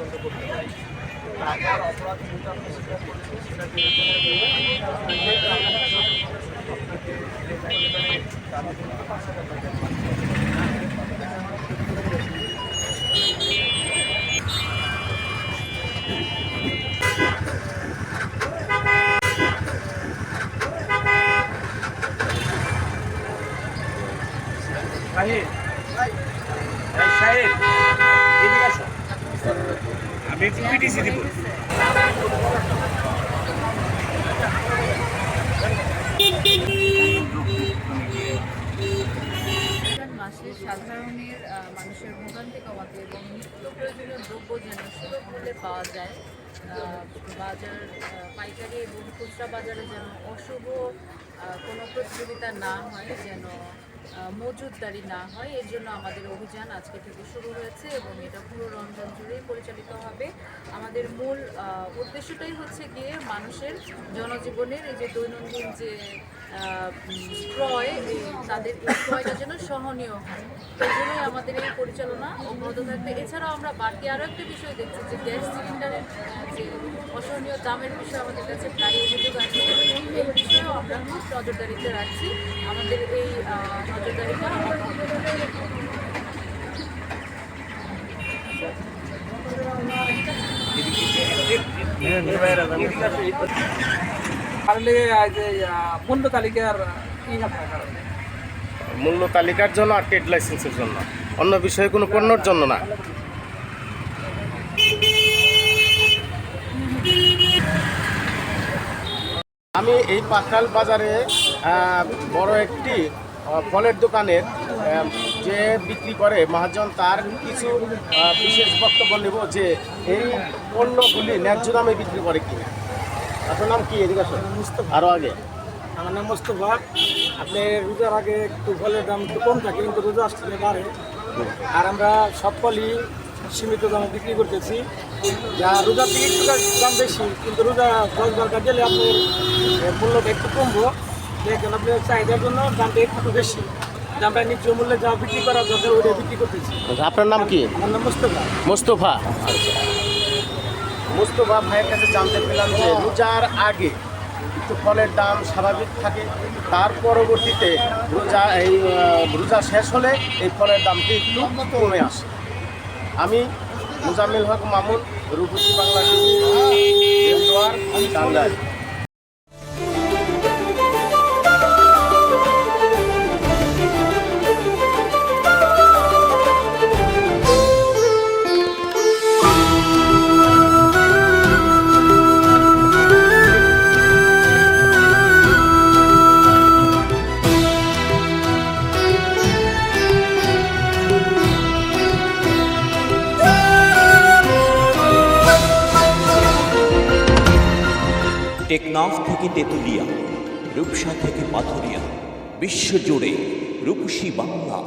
পছন্দ করতে পারি। টাকার অপরাধ যেটা আপনি স্বীকার করেছেন সেটা বিবেচনায় আমি একটু পিটিসি দিব। মাসে সাধারণের মানুষের ভোগান্তি কমাতে এবং নিত্য প্রয়োজনীয় দ্রব্য যেন সুলভ মূল্যে পাওয়া যায়, বাজার পাইকারি এবং খুচরা বাজারে যেন অশুভ কোনো প্রতিযোগিতা না হয়, যেন মজুতদারি না হয়, এর জন্য আমাদের অভিযান আজকে থেকে শুরু হয়েছে এবং এটা পুরো রমজান জুড়েই পরিচালিত হবে। আমাদের মূল উদ্দেশ্যটাই হচ্ছে গিয়ে মানুষের জনজীবনের এই যে দৈনন্দিন যে ক্রয়, তাদের এই ক্রয়টা যেন সহনীয় হয়, এই জন্যই আমাদের এই পরিচালনা অব্যাহত থাকবে। এছাড়াও আমরা বাড়তি আরও একটা বিষয় দেখছি যে গ্যাস সিলিন্ডারের যে অসহনীয় দামের বিষয় আমাদের কাছে প্রায় অভিযোগ আছে, এই বিষয়েও আমরা খুব নজরদারিতে রাখছি। আমাদের এই নজরদারিটা মূল্য তালিকার কারণে মূল্য তালিকার জন্য আর ট্রেড লাইসেন্সের জন্য, অন্য বিষয়ে কোনো পণ্যর জন্য না। আমি এই পাখাল বাজারে বড় একটি ফলের দোকানের যে বিক্রি করে মহাজন, তার কিছু বিশেষ বক্তব্য নেব যে এই পণ্যগুলি ন্যায্য দামে বিক্রি করে কিনা। আপনার নাম কি? এদিকে আসুন। মুস্তফা। আরও আগে। আমার নাম মোস্তফা। আপনি রোজার আগে একটু ফলের দাম একটু কম থাকে, কিন্তু রোজা আসতে বাড়ে, আর আমরা সব ফলই সীমিত দামে বিক্রি করতেছি। যা রোজার থেকে একটু দাম বেশি, কিন্তু রোজা 10-12 গেলে আপনার মূল্যটা একটু কমবো, দেখেন আপনার চাহিদার জন্য দামটা একটু বেশি। দামটা ন্যায্য মূল্যে যা বিক্রি করা দরকার ওইটা বিক্রি করতেছি। আপনার নাম কি? আমার নাম মোস্তফা। মোস্তফা। মোস্তফা ভাইয়ের কাছে জানতে পেলাম যে রোজার আগে একটু ফলের দাম স্বাভাবিক থাকে, তার পরবর্তীতে রোজা শেষ হলে এই ফলের দামটি একটু কমে আসে। আমি মুজাম্মিল হক মামুন, রূপসী বাংলা টিভি, টাঙ্গাইল। টেকনাফ থেকে তেঁতুলিয়া, রূপসা থেকে পাথুরিয়া, বিশ্বজুড়ে রূপসী বাংলা।